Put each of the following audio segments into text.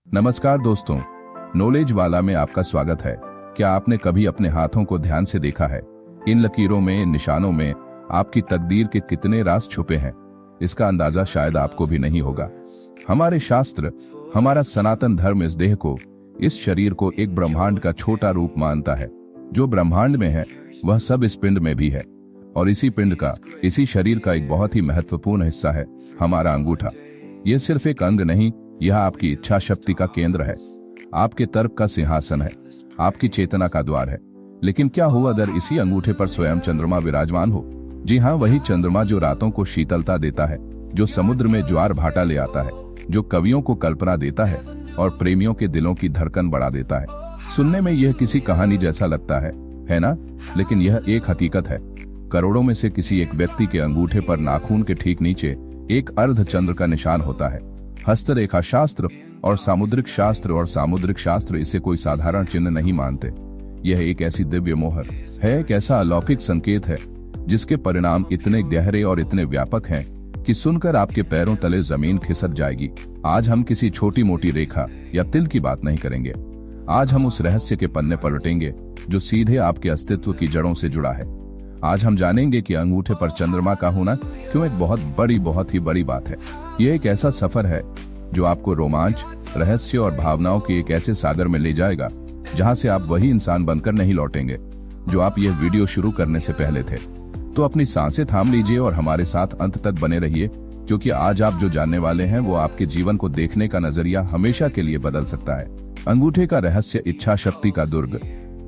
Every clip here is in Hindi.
नमस्कार दोस्तों, नॉलेज वाला में आपका स्वागत है। क्या आपने कभी अपने हाथों को ध्यान से देखा है? इन लकीरों में, इन निशानों में आपकी तकदीर के कितने राज छुपे हैं, इसका अंदाजा शायद आपको भी नहीं होगा। हमारे शास्त्र, हमारा सनातन धर्म इस देह को, इस शरीर को एक ब्रह्मांड का छोटा रूप मानता है। जो ब्रह्मांड में है वह सब इस पिंड में भी है, और इसी पिंड का, इसी शरीर का एक बहुत ही महत्वपूर्ण हिस्सा है हमारा अंगूठा। ये सिर्फ एक अंग नहीं, यह आपकी इच्छा शक्ति का केंद्र है, आपके तर्क का सिंहासन है, आपकी चेतना का द्वार है। लेकिन क्या हो अगर इसी अंगूठे पर स्वयं चंद्रमा विराजमान हो? जी हाँ, वही चंद्रमा जो रातों को शीतलता देता है, जो समुद्र में ज्वार भाटा ले आता है, जो कवियों को कल्पना देता है और प्रेमियों के दिलों की धड़कन बढ़ा देता है। सुनने में यह किसी कहानी जैसा लगता है ना? लेकिन यह एक हकीकत है। करोड़ों में से किसी एक व्यक्ति के अंगूठे पर नाखून के ठीक नीचे एक अर्ध चंद्र का निशान होता है। हस्तरेखा शास्त्र और सामुद्रिक शास्त्र इसे कोई साधारण चिन्ह नहीं मानते। यह एक ऐसी दिव्य मोहर है, एक ऐसा अलौकिक संकेत है जिसके परिणाम इतने गहरे और इतने व्यापक हैं कि सुनकर आपके पैरों तले जमीन खिसक जाएगी। आज हम किसी छोटी मोटी रेखा या तिल की बात नहीं करेंगे। आज हम उस रहस्य के पन्ने पलटेंगे जो सीधे आपके अस्तित्व की जड़ों से जुड़ा है। आज हम जानेंगे कि अंगूठे पर चंद्रमा का होना क्यों एक बहुत ही बड़ी बात है। यह एक ऐसा सफर है जो आपको रोमांच, रहस्य और भावनाओं के एक ऐसे सागर में ले जाएगा जहां से आप वही इंसान बनकर नहीं लौटेंगे जो आप यह वीडियो शुरू करने से पहले थे। तो अपनी सांसें थाम लीजिए और हमारे साथ अंत तक बने रहिए, क्योंकि आज आप जो जानने वाले हैं वो आपके जीवन को देखने का नजरिया हमेशा के लिए बदल सकता है। अंगूठे का रहस्य, इच्छा शक्ति का दुर्ग।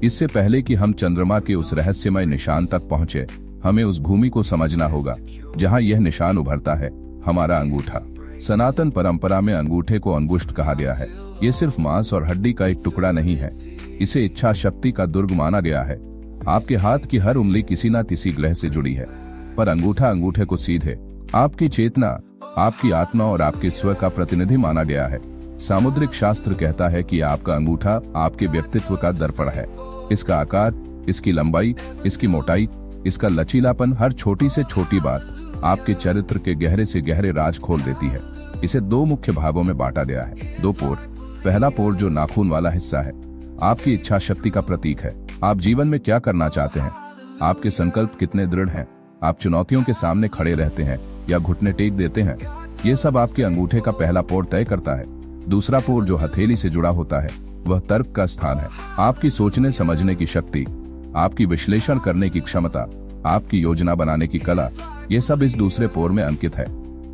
इससे पहले कि हम चंद्रमा के उस रहस्यमय निशान तक पहुंचे, हमें उस भूमि को समझना होगा जहां यह निशान उभरता है, हमारा अंगूठा। सनातन परंपरा में अंगूठे को अंगुष्ठ कहा गया है। ये सिर्फ मांस और हड्डी का एक टुकड़ा नहीं है, इसे इच्छा शक्ति का दुर्ग माना गया है। आपके हाथ की हर उंगली किसी न किसी ग्रह से जुड़ी है, पर अंगूठा अंगूठे को सीधे आपकी चेतना, आपकी आत्मा और आपके स्व का प्रतिनिधि माना गया है। सामुद्रिक शास्त्र कहता है कि आपका अंगूठा आपके व्यक्तित्व का दर्पण है। इसका आकार, इसकी लंबाई, इसकी मोटाई, इसका लचीलापन, हर छोटी से छोटी बात आपके चरित्र के गहरे से गहरे राज खोल देती है। इसे दो मुख्य भागों में बांटा गया है, दो पोर। पहला पोर जो नाखून वाला हिस्सा है, आपकी इच्छा शक्ति का प्रतीक है। आप जीवन में क्या करना चाहते हैं, आपके संकल्प कितने दृढ़ हैं, आप चुनौतियों के सामने खड़े रहते हैं या घुटने टेक देते हैं, ये सब आपके अंगूठे का पहला पोर तय करता है। दूसरा पोर जो हथेली से जुड़ा होता है, वह तर्क का स्थान है। आपकी सोचने समझने की शक्ति, आपकी विश्लेषण करने की क्षमता, आपकी योजना बनाने की कला, ये सब इस दूसरे पोर में अंकित है।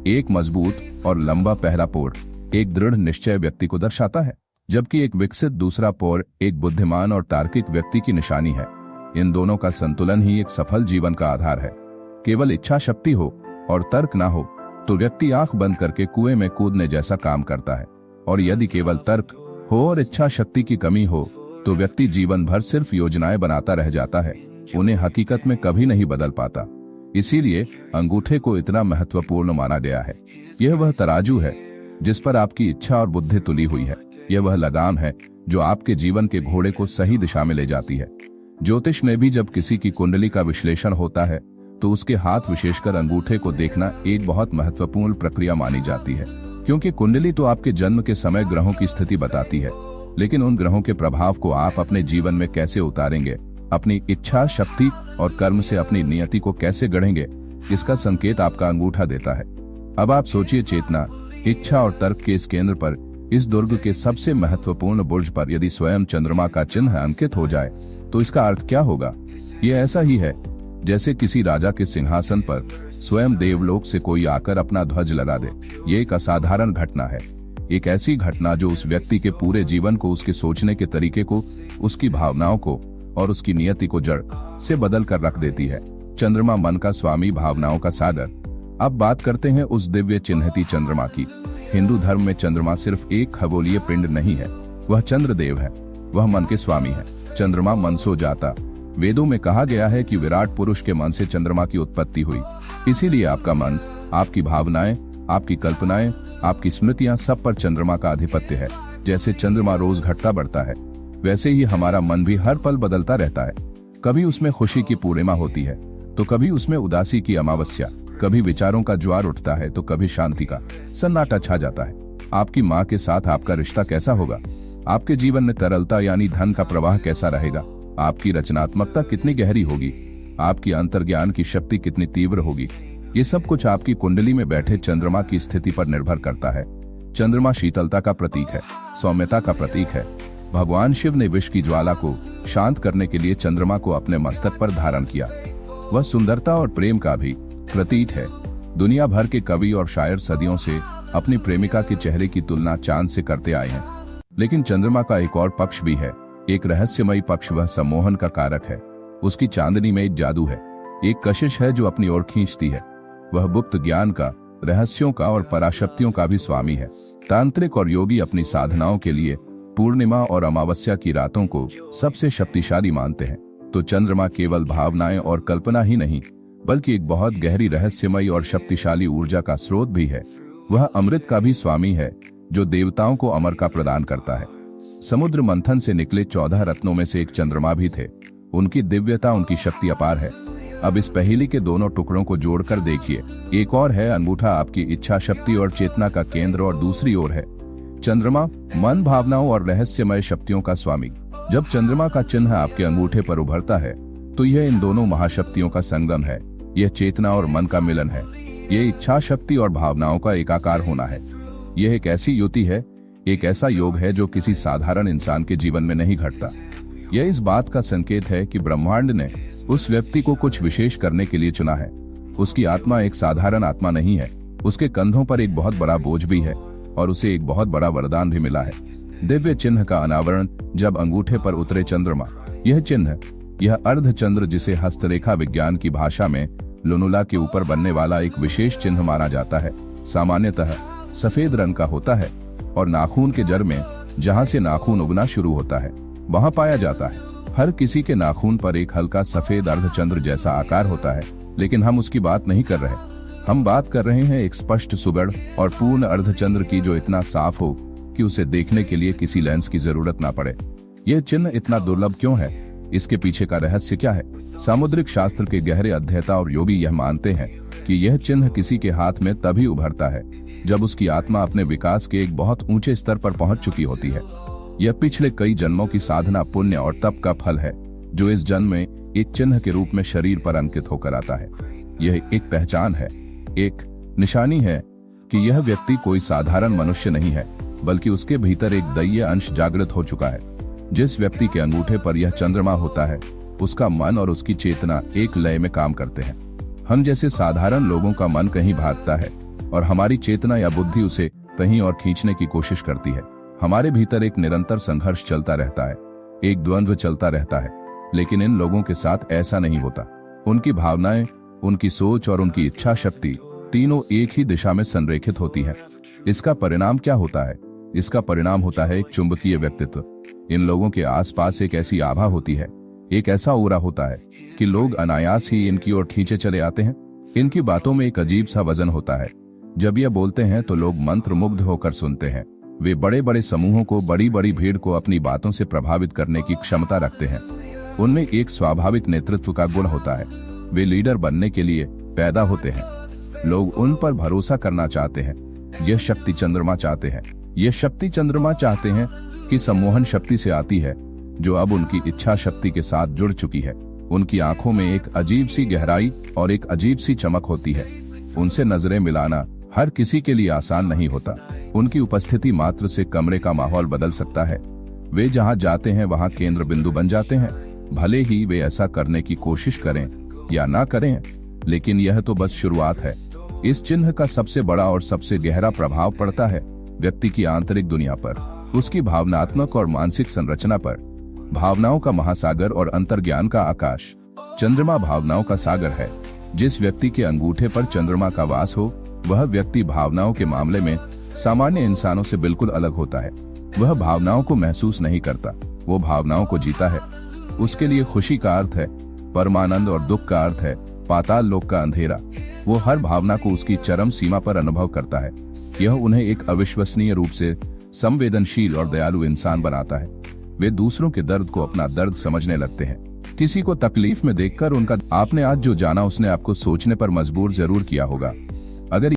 एक मजबूत और लंबा पहला पोर एक दृढ़ निश्चय व्यक्ति को दर्शाता है, जबकि एक विकसित दूसरा पोर एक बुद्धिमान और तार्किक व्यक्ति की निशानी है। इन दोनों का संतुलन ही एक सफल जीवन का आधार है। केवल इच्छा शक्ति हो और तर्क ना हो तो व्यक्ति आंख बंद करके कुएं में कूदने जैसा काम करता है, और यदि केवल तर्क हो और इच्छा शक्ति की कमी हो तो व्यक्ति जीवन भर सिर्फ योजनाएं बनाता रह जाता है, उन्हें हकीकत में कभी नहीं बदल पाता। इसीलिए अंगूठे को इतना महत्वपूर्ण माना गया है। यह वह तराजू है जिस पर आपकी इच्छा और बुद्धि तुली हुई है। यह वह लगाम है जो आपके जीवन के घोड़े को सही दिशा में ले जाती है। ज्योतिष में भी जब किसी की कुंडली का विश्लेषण होता है तो उसके हाथ, विशेषकर अंगूठे को देखना एक बहुत महत्वपूर्ण प्रक्रिया मानी जाती है, क्योंकि कुंडली तो आपके जन्म के समय ग्रहों की स्थिति बताती है, लेकिन उन ग्रहों के प्रभाव को आप अपने जीवन में कैसे उतारेंगे, अपनी इच्छा शक्ति और कर्म से अपनी नियति को कैसे गढ़ेंगे, इसका संकेत आपका अंगूठा देता है। अब आप सोचिए, चेतना, इच्छा और तर्क के इस केंद्र पर, इस दुर्ग के सबसे महत्वपूर्ण बुर्ज पर यदि स्वयं चंद्रमा का चिन्ह अंकित हो जाए तो इसका अर्थ क्या होगा? ये ऐसा ही है जैसे किसी राजा के सिंहासन पर स्वयं देवलोक से कोई आकर अपना ध्वज लगा दे। ये एक असाधारण घटना है, एक ऐसी घटना जो उस व्यक्ति के पूरे जीवन को, उसके सोचने के तरीके को, उसकी भावनाओं को और उसकी नियति को जड़ से बदल कर रख देती है। चंद्रमा मन का स्वामी, भावनाओं का सागर। अब बात करते हैं उस दिव्य चिन्हती चंद्रमा की। हिंदू धर्म में चंद्रमा सिर्फ एक खगोलीय पिंड नहीं है, वह चंद्रदेव है, वह मन के स्वामी है। चंद्रमा मन सो जाता। वेदों में कहा गया है कि विराट पुरुष के मन से चंद्रमा की उत्पत्ति हुई। इसीलिए आपका मन, आपकी भावनाएं, आपकी कल्पनाएं, आपकी स्मृतियां, सब पर चंद्रमा का आधिपत्य है। जैसे चंद्रमा रोज घटता बढ़ता है, वैसे ही हमारा मन भी हर पल बदलता रहता है। कभी उसमें खुशी की पूर्णिमा होती है तो कभी उसमें उदासी की अमावस्या, कभी विचारों का ज्वार उठता है तो कभी शांति का सन्नाटा छा जाता है। आपकी माँ के साथ आपका रिश्ता कैसा होगा? आपके जीवन में तरलता यानी धन का प्रवाह कैसा रहेगा? आपकी रचनात्मकता कितनी गहरी होगी? आपकी अंतर्ज्ञान की शक्ति कितनी तीव्र होगी? ये सब कुछ आपकी कुंडली में बैठे चंद्रमा की स्थिति पर निर्भर करता है। चंद्रमा शीतलता का प्रतीक है, सौम्यता का प्रतीक है। भगवान शिव ने विष की ज्वाला को शांत करने के लिए चंद्रमा को अपने मस्तक पर धारण किया। वह सुंदरता और प्रेम का भी प्रतीक है। दुनिया भर के कवि और शायर सदियों से अपनी प्रेमिका के चेहरे की तुलना चांद से करते आए हैं। लेकिन चंद्रमा का एक और पक्ष भी है, एक रहस्यमयी पक्ष। वह सम्मोहन का कारक है। उसकी चांदनी में एक जादू है, एक कशिश है जो अपनी ओर खींचती है। वह गुप्त ज्ञान का, रहस्यों का और पराशक्तियों का भी स्वामी है। तांत्रिक और योगी अपनी साधनाओं के लिए पूर्णिमा और अमावस्या की रातों को सबसे शक्तिशाली मानते हैं। तो चंद्रमा केवल भावनाएं और कल्पना ही नहीं, बल्कि एक बहुत गहरी रहस्यमयी और शक्तिशाली ऊर्जा का स्रोत भी है। वह अमृत का भी स्वामी है, जो देवताओं को अमर का प्रदान करता है। समुद्र मंथन से निकले 14 रत्नों में से एक चंद्रमा भी थे। उनकी दिव्यता, उनकी शक्ति अपार है। अब इस पहेली के दोनों टुकड़ों को जोड़कर देखिए। एक और है अंगूठा आपकी इच्छा शक्ति और चेतना का केंद्र, और दूसरी ओर है चंद्रमा, मन, भावनाओं और रहस्यमय शक्तियों का स्वामी। जब चंद्रमा का चिन्ह आपके अंगूठे पर उभरता है तो यह इन दोनों महाशक्तियों का संगम है। यह चेतना और मन का मिलन है। यह इच्छा शक्ति और भावनाओं का एकाकार होना है। यह एक ऐसी युति है, एक ऐसा योग है जो किसी साधारण इंसान के जीवन में नहीं घटता। यह इस बात का संकेत है कि ब्रह्मांड ने उस व्यक्ति को कुछ विशेष करने के लिए चुना है। उसकी आत्मा एक साधारण आत्मा नहीं है। उसके कंधों पर एक बहुत बड़ा बोझ भी है और उसे एक बहुत बड़ा वरदान भी मिला है। दिव्य चिन्ह का अनावरण जब अंगूठे पर उतरे चंद्रमा, यह चिन्ह, यह अर्धचंद्र, जिसे हस्तरेखा विज्ञान की भाषा में लुनुला के ऊपर बनने वाला एक विशेष चिन्ह माना जाता है, सामान्यतः सफेद रंग का होता है और नाखून के जड़ में, जहां से नाखून उगना शुरू होता है, वहां पाया जाता है। हर किसी के नाखून पर एक हल्का सफेद अर्धचंद्र जैसा आकार होता है, लेकिन हम उसकी बात नहीं कर रहे। हम बात कर रहे हैं एक स्पष्ट, सुगढ़ और पूर्ण अर्धचंद्र की, जो इतना साफ हो कि उसे देखने के लिए किसी लेंस की जरूरत ना पड़े। यह चिन्ह इतना दुर्लभ क्यों है? इसके पीछे का रहस्य क्या है? सामुद्रिक शास्त्र के गहरे अध्येता और योगी यह मानते हैं कि यह चिन्ह किसी के हाथ में तभी उभरता है जब उसकी आत्मा अपने विकास के एक बहुत ऊंचे स्तर पर पहुंच चुकी होती है। यह पिछले कई जन्मों की साधना, पुण्य और तप का फल है, जो इस जन्म में एक चिन्ह के रूप में शरीर पर अंकित होकर आता है। यह एक पहचान है, एक निशानी है कि यह व्यक्ति कोई साधारण मनुष्य नहीं है, बल्कि उसके भीतर एक दैवीय अंश जागृत हो चुका है। जिस व्यक्ति के अंगूठे पर यह चंद्रमा होता है, उसका मन और उसकी चेतना एक लय में काम करते हैं। हम जैसे साधारण लोगों का मन कहीं भागता है और हमारी चेतना या बुद्धि उसे कहीं और खींचने की कोशिश करती है। हमारे भीतर एक निरंतर संघर्ष चलता रहता है, एक द्वंद्व चलता रहता है। लेकिन इन लोगों के साथ ऐसा नहीं होता। उनकी भावनाएं, उनकी सोच और उनकी इच्छा शक्ति तीनों एक ही दिशा में संरेखित होती है। इसका परिणाम क्या होता है? इसका परिणाम होता है एक चुंबकीय व्यक्तित्व। इन लोगों के आसपास एक ऐसी आभा होती है, एक ऐसा ओरा होता है कि लोग अनायास ही इनकी ओर खींचे चले आते हैं। इनकी बातों में एक अजीब सा वजन होता है। जब यह बोलते हैं तो लोग मंत्रमुग्ध होकर सुनते हैं। वे बड़े बड़े समूहों को, बड़ी बड़ी भीड़ को अपनी बातों से प्रभावित करने की क्षमता रखते हैं। उनमें एक स्वाभाविक नेतृत्व का गुण होता है। वे लीडर बनने के लिए पैदा होते हैं। लोग उन पर भरोसा करना चाहते हैं। यह शक्ति चंद्रमा चाहते हैं। यह शक्ति चंद्रमा चाहते हैं कि सम्मोहन शक्ति से आती है, जो अब उनकी इच्छा शक्ति के साथ जुड़ चुकी है। उनकी आंखों में एक अजीब सी गहराई और एक अजीब सी चमक होती है। उनसे नजरें मिलाना हर किसी के लिए आसान नहीं होता। उनकी उपस्थिति मात्र से कमरे का माहौल बदल सकता है। वे जहां जाते हैं वहां केंद्र बिंदु बन जाते हैं। भले ही वे ऐसा करने की कोशिश करें या ना करें, लेकिन यह तो बस शुरुआत है। इस चिन्ह का सबसे बड़ा और सबसे गहरा प्रभाव पड़ता है व्यक्ति की आंतरिक दुनिया पर, उसकी भावनात्मक और मानसिक संरचना पर। भावनाओं का महासागर और अंतर्ज्ञान का आकाश। चंद्रमा भावनाओं का सागर है। जिस व्यक्ति के अंगूठे पर चंद्रमा का वास हो, वह व्यक्ति भावनाओं के मामले में सामान्य इंसानों से बिल्कुल अलग होता है। वह भावनाओं को महसूस नहीं करता, वो भावनाओं को जीता है। उसके लिए खुशी का अर्थ है परमानंद और दुख का अर्थ है पाताल लोक का अंधेरा। वो हर भावना को उसकी चरम सीमा पर अनुभव करता है। यह उन्हें एक अविश्वसनीय रूप से संवेदनशील और दयालु इंसान बनाता है। वे दूसरों के दर्द को अपना दर्द समझने लगते हैं। किसी को तकलीफ में देखकर उनका आपने आज जो जाना उसने आपको सोचने पर मजबूर जरूर किया होगा। अगर